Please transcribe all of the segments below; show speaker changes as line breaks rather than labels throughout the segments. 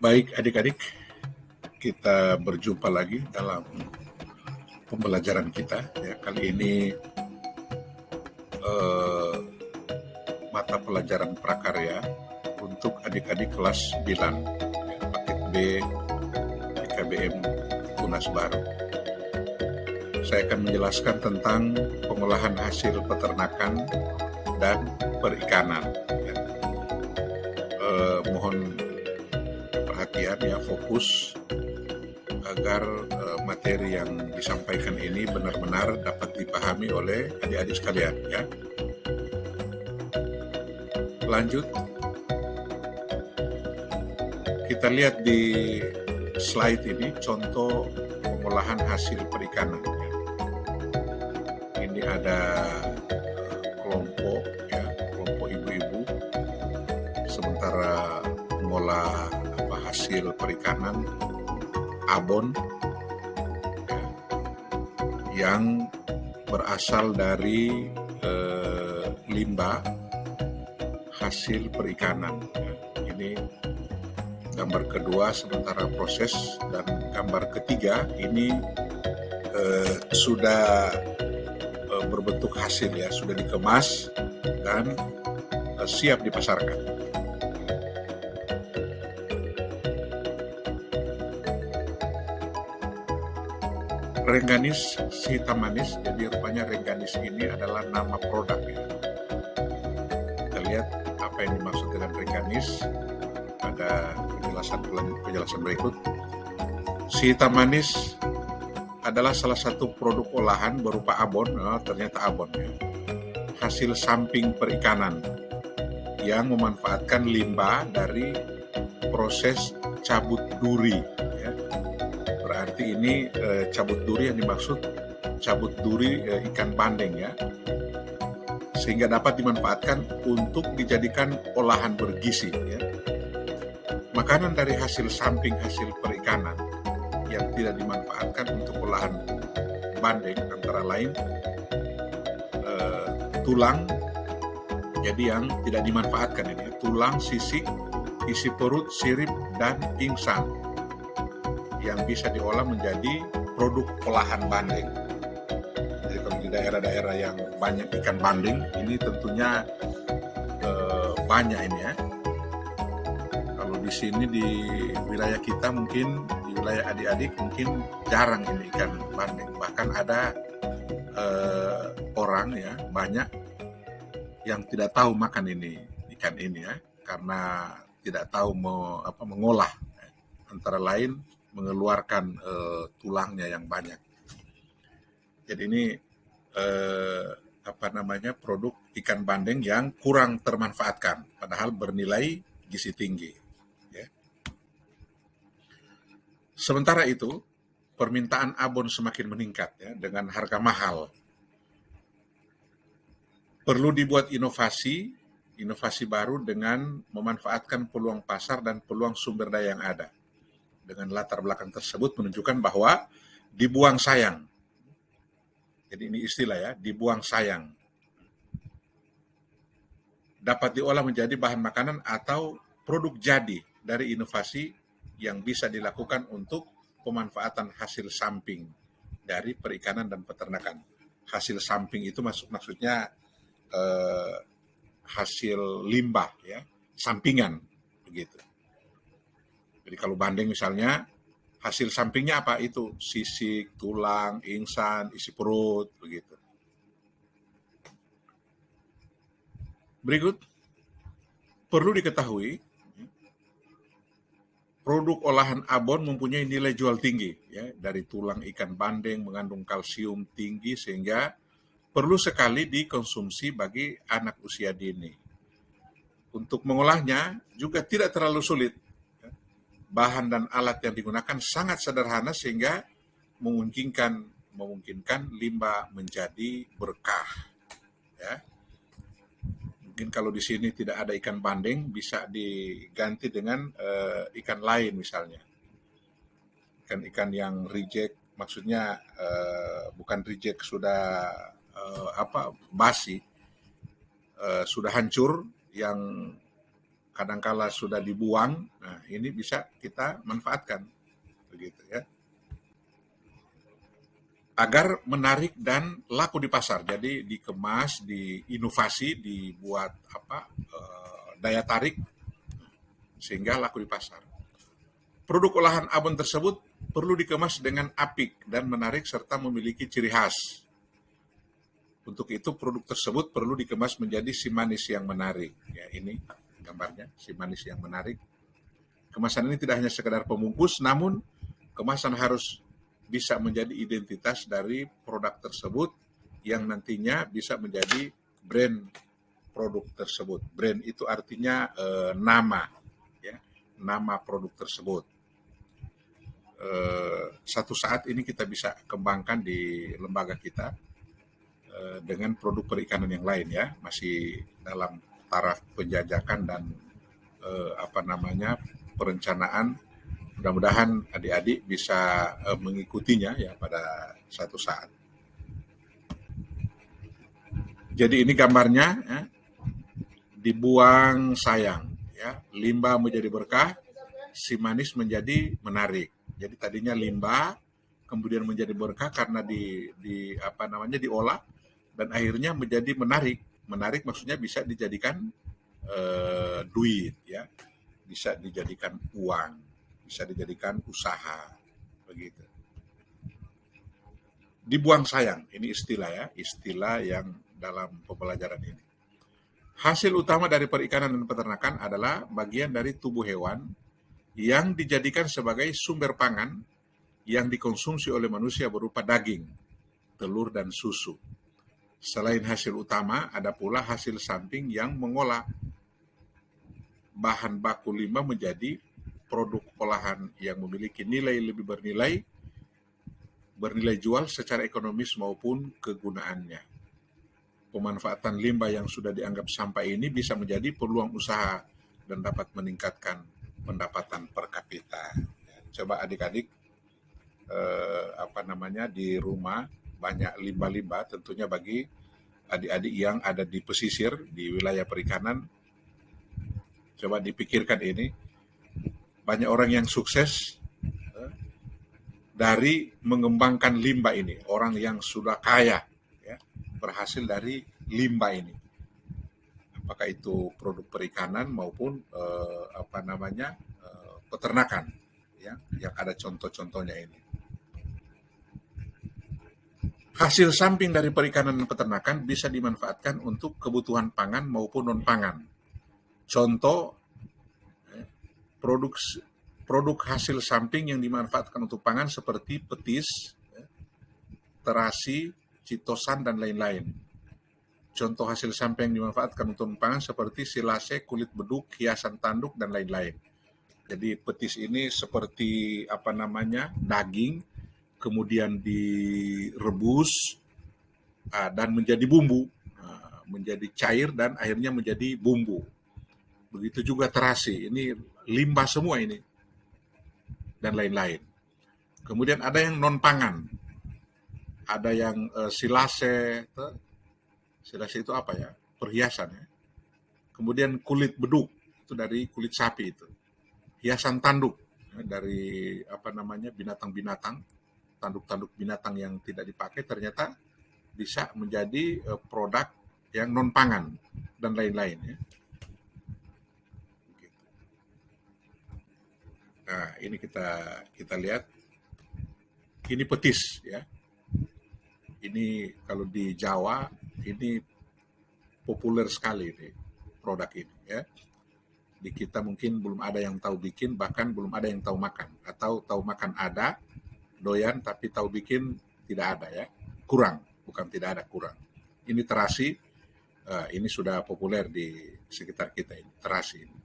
Baik adik-adik, kita berjumpa lagi dalam pembelajaran kita. Ya, kali ini mata pelajaran prakarya untuk adik-adik kelas 9, ya, paket B PKBM Tunas Baru. Saya akan menjelaskan tentang pengolahan hasil peternakan dan perikanan. Ya. Mohon perhatian ya, fokus agar materi yang disampaikan ini benar-benar dapat dipahami oleh adik-adik sekalian ya. Lanjut, kita lihat di slide ini contoh pengolahan hasil perikanan ya. Ini ada kelompok ya, kelompok ibu-ibu sementara mengolah hasil perikanan abon ya, yang berasal dari limbah hasil perikanan ya. Ini gambar kedua sementara proses, dan gambar ketiga ini sudah berbentuk hasil ya, sudah dikemas dan siap dipasarkan. Rengganis si hitam manis, jadi rupanya Rengganis ini adalah nama produk ya. Kita lihat apa yang dimaksud dengan Rengganis pada penjelasan berikut. Si hitam manis adalah salah satu produk olahan berupa abon, ternyata abon ya, hasil samping perikanan yang memanfaatkan limbah dari proses cabut duri ya. Berarti ini cabut duri yang dimaksud cabut duri ikan bandeng ya, sehingga dapat dimanfaatkan untuk dijadikan olahan bergizi ya. Makanan dari hasil samping hasil perikanan yang tidak dimanfaatkan untuk olahan bandeng antara lain tulang, jadi yang tidak dimanfaatkan ini tulang, sisik, isi perut, sirip, dan insang yang bisa diolah menjadi produk olahan bandeng. Jadi kalau di daerah-daerah yang banyak ikan bandeng ini tentunya banyak ini ya. Kalau di sini di wilayah kita mungkin, di wilayah adik-adik mungkin jarang ini ikan bandeng. Bahkan ada orang ya, banyak yang tidak tahu makan ini ikan ini ya, karena tidak tahu mengolah ya. Antara lain mengeluarkan tulangnya yang banyak. Jadi ini produk ikan bandeng yang kurang termanfaatkan, padahal bernilai gizi tinggi. Ya. Sementara itu, permintaan abon semakin meningkat ya, dengan harga mahal. Perlu dibuat inovasi baru dengan memanfaatkan peluang pasar dan peluang sumber daya yang ada. Dengan latar belakang tersebut menunjukkan bahwa dibuang sayang. Jadi ini istilah ya, dibuang sayang. Dapat diolah menjadi bahan makanan atau produk jadi dari inovasi yang bisa dilakukan untuk pemanfaatan hasil samping dari perikanan dan peternakan. Hasil samping itu maksudnya hasil limbah ya, sampingan begitu. Jadi kalau bandeng misalnya hasil sampingnya apa? Itu sisik, tulang, insang, isi perut begitu. Berikut, perlu diketahui produk olahan abon mempunyai nilai jual tinggi ya, dari tulang ikan bandeng mengandung kalsium tinggi sehingga perlu sekali dikonsumsi bagi anak usia dini. Untuk mengolahnya juga tidak terlalu sulit. Bahan dan alat yang digunakan sangat sederhana sehingga memungkinkan limbah menjadi berkah. Ya. Mungkin kalau di sini tidak ada ikan bandeng, bisa diganti dengan ikan lain misalnya. Ikan-ikan yang reject, maksudnya bukan reject sudah basi, sudah hancur, yang kadangkala sudah dibuang, nah ini bisa kita manfaatkan, begitu ya, agar menarik dan laku di pasar. Jadi dikemas, diinovasi, dibuat daya tarik sehingga laku di pasar. Produk olahan abon tersebut perlu dikemas dengan apik dan menarik serta memiliki ciri khas. Untuk itu produk tersebut perlu dikemas menjadi si manis yang menarik. Ya, ini gambarnya, si manis yang menarik. Kemasan ini tidak hanya sekedar pembungkus, namun kemasan harus bisa menjadi identitas dari produk tersebut yang nantinya bisa menjadi brand produk tersebut. Brand itu artinya nama, ya, nama produk tersebut. Satu saat ini kita bisa kembangkan di lembaga kita dengan produk perikanan yang lain, ya, masih dalam taraf penjajakan dan perencanaan. Mudah-mudahan adik-adik bisa mengikutinya ya pada satu saat. Jadi ini gambarnya, ya, dibuang sayang, ya, limbah menjadi berkah, si manis menjadi menarik. Jadi tadinya limbah, kemudian menjadi berkah karena diolah dan akhirnya menjadi menarik. Menarik maksudnya bisa dijadikan duit, ya, bisa dijadikan uang, bisa dijadikan usaha, begitu. Dibuang sayang, ini istilah, ya, istilah yang dalam pembelajaran ini. Hasil utama dari perikanan dan peternakan adalah bagian dari tubuh hewan yang dijadikan sebagai sumber pangan yang dikonsumsi oleh manusia berupa daging, telur, dan susu. Selain hasil utama, ada pula hasil samping yang mengolah bahan baku limbah menjadi produk olahan yang memiliki nilai lebih bernilai jual secara ekonomis maupun kegunaannya. Pemanfaatan limbah yang sudah dianggap sampah ini bisa menjadi peluang usaha dan dapat meningkatkan pendapatan per kapita. Coba adik-adik di rumah banyak limbah-limbah, tentunya bagi adik-adik yang ada di pesisir di wilayah perikanan, coba dipikirkan ini, banyak orang yang sukses dari mengembangkan limbah ini, orang yang sudah kaya, ya, berhasil dari limbah ini. Apakah itu produk perikanan maupun peternakan, ya, yang ada contoh-contohnya ini. Hasil samping dari perikanan dan peternakan bisa dimanfaatkan untuk kebutuhan pangan maupun non-pangan. Contoh, produk hasil samping yang dimanfaatkan untuk pangan seperti petis, terasi, citosan, dan lain-lain. Contoh hasil samping yang dimanfaatkan untuk pangan seperti silase, kulit beduk, hiasan tanduk, dan lain-lain. Jadi petis ini seperti daging, kemudian direbus dan menjadi bumbu, menjadi cair dan akhirnya menjadi bumbu. Begitu juga terasi, ini limbah semua ini dan lain-lain. Kemudian ada yang non pangan, ada yang silase itu apa ya? Perhiasan, ya. Kemudian kulit beduk itu dari kulit sapi itu. Hiasan tanduk, ya, dari binatang-binatang, tanduk-tanduk binatang yang tidak dipakai ternyata bisa menjadi produk yang non pangan dan lain-lain, ya. Nah, ini kita lihat, ini petis, ya. Ini kalau di Jawa ini populer sekali ini produk ini, ya. Di kita mungkin belum ada yang tahu bikin, bahkan belum ada yang tahu makan, atau tahu makan ada, doyan, tapi tahu bikin tidak ada, ya. Kurang, bukan tidak ada, kurang. Ini terasi, ini sudah populer di sekitar kita ini, terasi ini.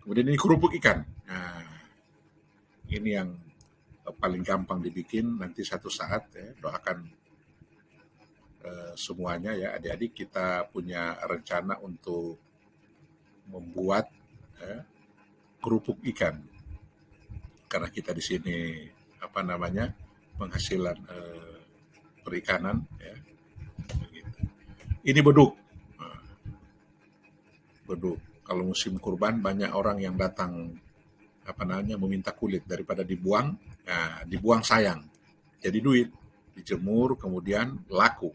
Kemudian ini kerupuk ikan. Nah, ini yang paling gampang dibikin nanti satu saat, ya. Doakan semuanya, ya, adik-adik, kita punya rencana untuk membuat kerupuk ikan, karena kita di sini penghasilan perikanan, ya. Begitu. Ini beduk, Kalau musim kurban banyak orang yang datang meminta kulit daripada dibuang. Nah, dibuang sayang. Jadi duit, dijemur kemudian laku.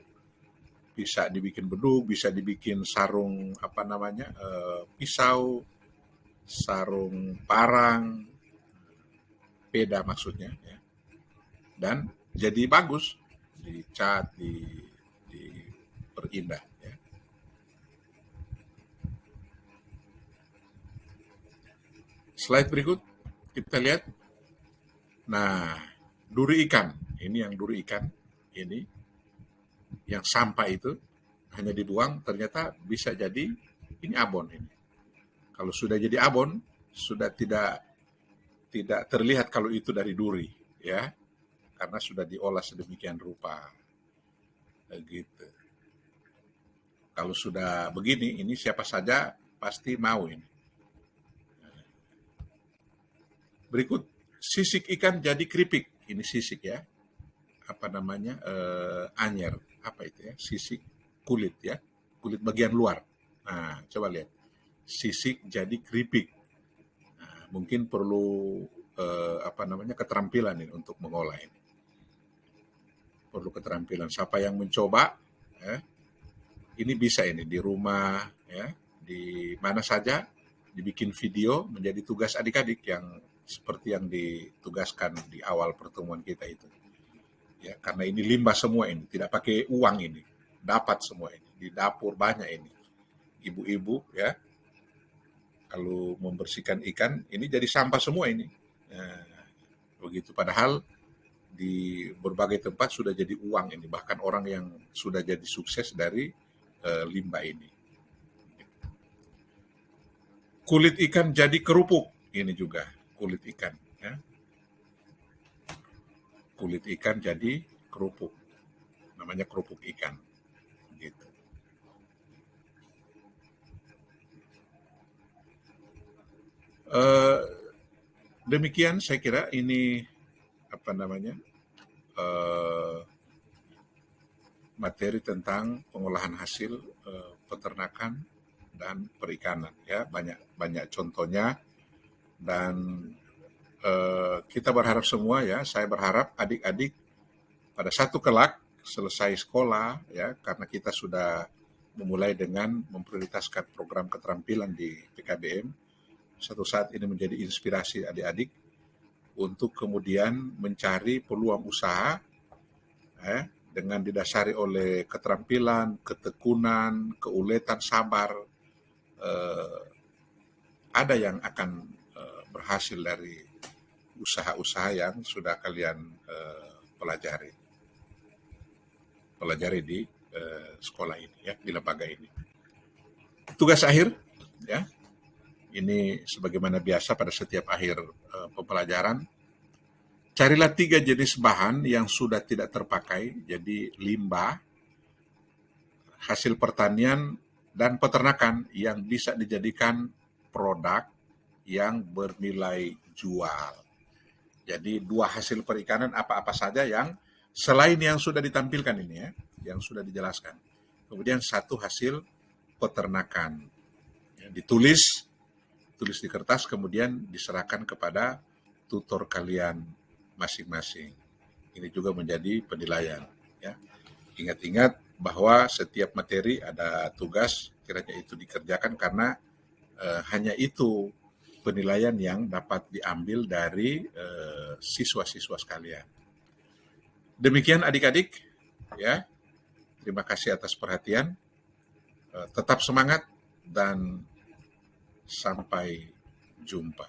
Bisa dibikin bedug, bisa dibikin sarung pisau, sarung parang, peda maksudnya ya. Dan jadi bagus, dicat, diperindah ya. Slide berikut kita lihat. Nah, duri ikan. Ini yang duri ikan. Ini yang sampah itu hanya dibuang, ternyata bisa jadi ini abon ini. Kalau sudah jadi abon, sudah tidak terlihat kalau itu dari duri, ya, karena sudah diolah sedemikian rupa, gitu. Kalau sudah begini, ini siapa saja pasti mau ini. Berikut, sisik ikan jadi keripik. Ini sisik ya, anyer, apa itu ya, sisik kulit ya, kulit bagian luar. Nah, coba lihat, sisik jadi keripik. Nah, mungkin perlu keterampilan ini untuk mengolah ini. Perlu keterampilan. Siapa yang mencoba, ya, ini bisa ini di rumah, ya, di mana saja, dibikin video menjadi tugas adik-adik yang seperti yang ditugaskan di awal pertemuan kita itu. Ya, karena ini limbah semua ini, tidak pakai uang ini, dapat semua ini di dapur banyak ini. Ibu-ibu ya, kalau membersihkan ikan ini jadi sampah semua ini. Nah, begitu, padahal di berbagai tempat sudah jadi uang ini, bahkan orang yang sudah jadi sukses dari limbah ini. Kulit ikan jadi kerupuk, ini juga kulit ikan ya. Kulit ikan jadi kerupuk, namanya kerupuk ikan gitu. Demikian saya kira ini materi tentang pengolahan hasil peternakan dan perikanan ya, banyak contohnya, dan kita berharap semua ya, saya berharap adik-adik pada satu kelak selesai sekolah ya, karena kita sudah memulai dengan memprioritaskan program keterampilan di PKBM, satu saat ini menjadi inspirasi adik-adik untuk kemudian mencari peluang usaha dengan didasari oleh keterampilan, ketekunan, keuletan, sabar. Ada yang akan berhasil dari usaha-usaha yang sudah kalian pelajari di sekolah ini ya, di lembaga ini. Tugas akhir ya, ini sebagaimana biasa pada setiap akhir pembelajaran, carilah 3 jenis bahan yang sudah tidak terpakai, jadi limbah, hasil pertanian, dan peternakan yang bisa dijadikan produk yang bernilai jual. Jadi 2 hasil perikanan apa-apa saja yang selain yang sudah ditampilkan ini ya, yang sudah dijelaskan. Kemudian 1 hasil peternakan. Ya, ditulis di kertas, kemudian diserahkan kepada tutor kalian masing-masing. Ini juga menjadi penilaian ya. Ingat-ingat bahwa setiap materi ada tugas, kiranya itu dikerjakan, karena hanya itu penilaian yang dapat diambil dari siswa-siswa sekalian. Demikian adik-adik ya. Terima kasih atas perhatian. Tetap semangat dan sampai jumpa.